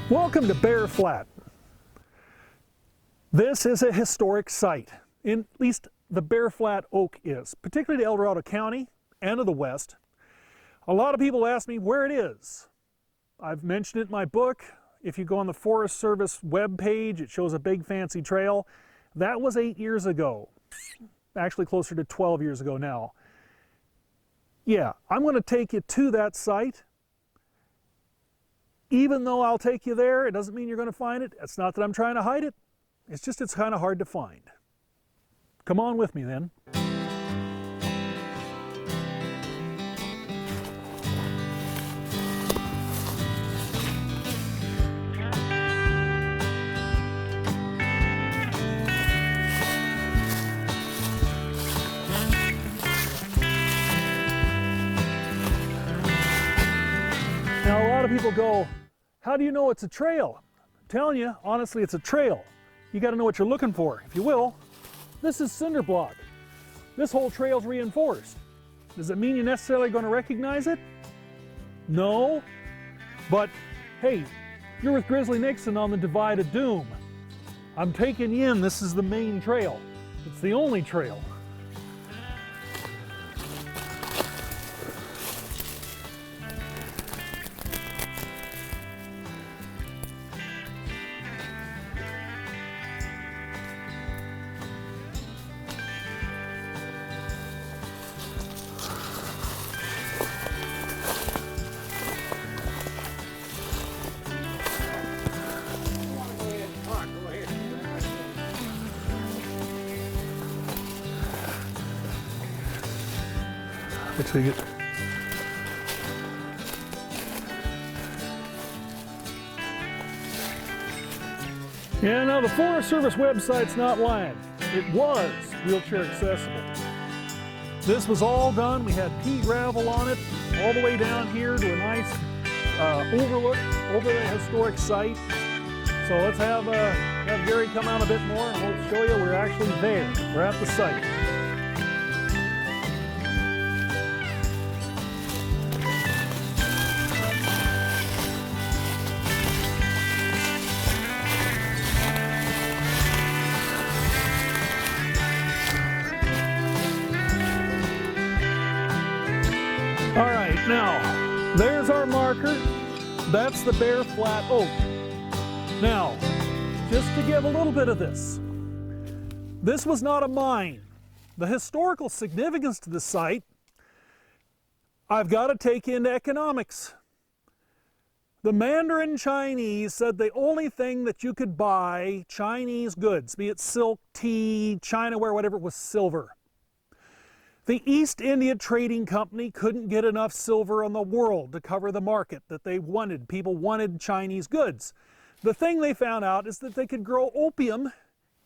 Welcome to Bear Flat. This is a historic site, at least the Bear Flat Oak is, particularly to El Dorado County and to the west. A lot of people ask me where it is. I've mentioned it in my book. If you go on the Forest Service webpage, it shows a big fancy trail. That was 8 years ago, actually closer to 12 years ago now. Yeah, I'm going to take you to that site. Even though I'll take you there, it doesn't mean you're going to find it. It's not that I'm trying to hide it. It's just it's kind of hard to find. Come on with me then. Now, a lot of people go, how do you know it's a trail? I'm telling you, honestly, it's a trail. You got to know what you're looking for, if you will. This is cinder block. This whole trail's reinforced. Does it mean you're necessarily going to recognize it? No. But, hey, you're with Grizzly Nixon on the Divide of Doom. I'm taking you in. This is the main trail. It's the only trail. Actually get yeah, now the Forest Service website's not lying. It was wheelchair accessible. This was all done. We had pea gravel on it all the way down here to a nice overlook over the historic site. So let's have Gary come out a bit more and we'll show you we're actually there. We're at the site. All right, now, there's our marker. That's the Bear Flat Oak. Now, just to give a little bit of this, this was not a mine. The historical significance to the site, I've got to take into economics. The Mandarin Chinese said the only thing that you could buy Chinese goods, be it silk, tea, Chinaware, whatever, was silver. The East India Trading Company couldn't get enough silver in the world to cover the market that they wanted. People wanted Chinese goods. The thing they found out is that they could grow opium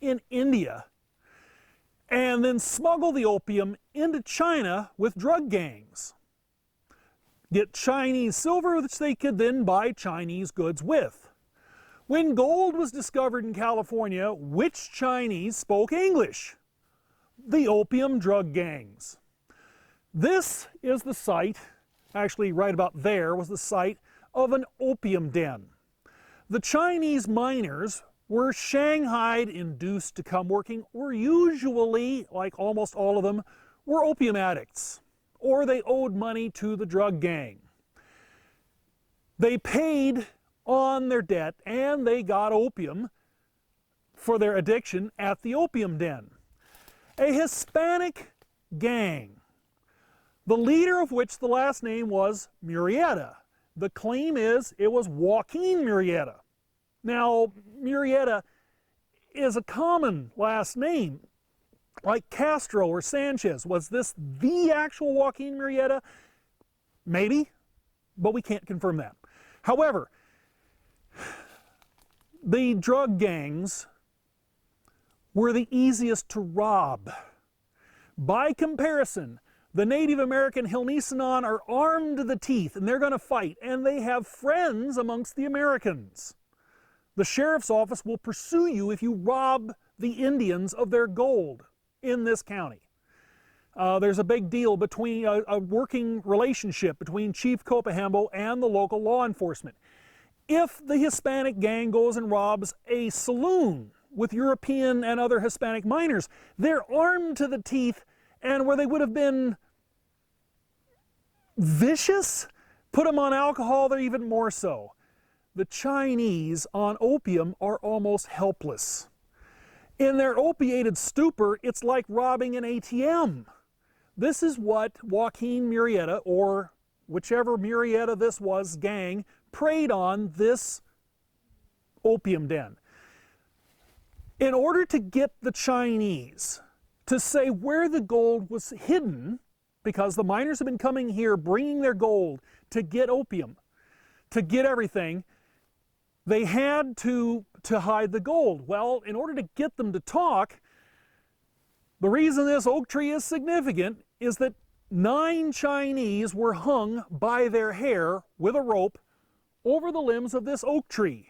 in India and then smuggle the opium into China with drug gangs. Get Chinese silver, which they could then buy Chinese goods with. When gold was discovered in California, which Chinese spoke English? The opium drug gangs. This is the site, actually right about there was the site of an opium den. The Chinese miners were shanghaied, induced to come working, or usually, like almost all of them, were opium addicts, or they owed money to the drug gang. They paid on their debt and they got opium for their addiction at the opium den. A Hispanic gang, the leader of which the last name was Murrieta. The claim is it was Joaquin Murrieta. Now, Murrieta is a common last name, like Castro or Sanchez. Was this the actual Joaquin Murrieta? Maybe, but we can't confirm that. However, the drug gangs were the easiest to rob. By comparison, the Native American Haudenosaunee are armed to the teeth and they're going to fight, and they have friends amongst the Americans. The sheriff's office will pursue you if you rob the Indians of their gold in this county. There's a big deal between a working relationship between Chief Copahambo and the local law enforcement. If the Hispanic gang goes and robs a saloon with European and other Hispanic miners, they're armed to the teeth, and where they would have been vicious, put them on alcohol, they're even more so. The Chinese on opium are almost helpless. In their opiated stupor, it's like robbing an ATM. This is what Joaquin Murrieta, or whichever Murrieta this was, gang, preyed on this opium den. In order to get the Chinese to say where the gold was hidden, because the miners have been coming here bringing their gold to get opium, to get everything, they had to hide the gold. Well, in order to get them to talk, the reason this oak tree is significant is that 9 Chinese were hung by their hair with a rope over the limbs of this oak tree.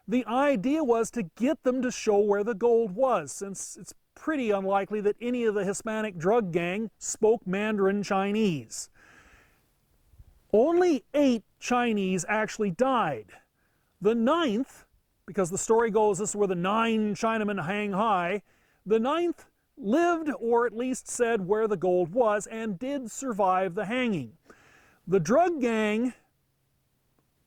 The idea was to get them to show where the gold was, since it's pretty unlikely that any of the Hispanic drug gang spoke Mandarin Chinese. Only 8 Chinese actually died. The 9th, because the story goes this is where the 9 Chinamen hang high, the 9th lived, or at least said where the gold was, and did survive the hanging. The drug gang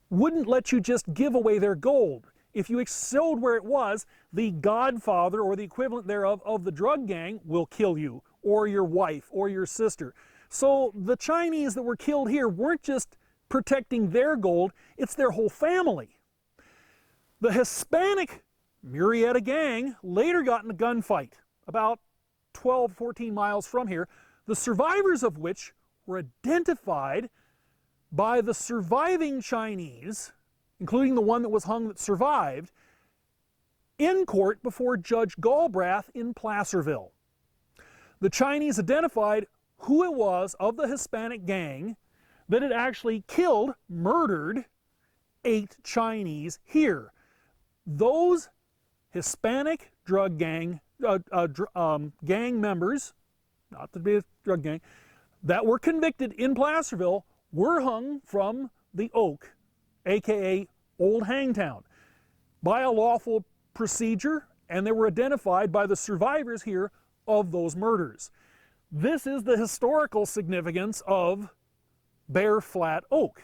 wouldn't let you just give away their gold. If you showed where it was, the godfather, or the equivalent thereof, of the drug gang will kill you, or your wife, or your sister. So the Chinese that were killed here weren't just protecting their gold, it's their whole family. The Hispanic Murrieta gang later got in a gunfight about 12, 14 miles from here, the survivors of which were identified by the surviving Chinese, including the one that was hung that survived, in court before Judge Galbraith in Placerville. The Chinese identified who it was of the Hispanic gang that had actually killed, murdered 8 Chinese here. Those Hispanic drug gang gang members, not to be a drug gang, that were convicted in Placerville were hung from the Oak, aka Old Hangtown, by a lawful procedure, and they were identified by the survivors here of those murders. This is the historical significance of Bear Flat Oak.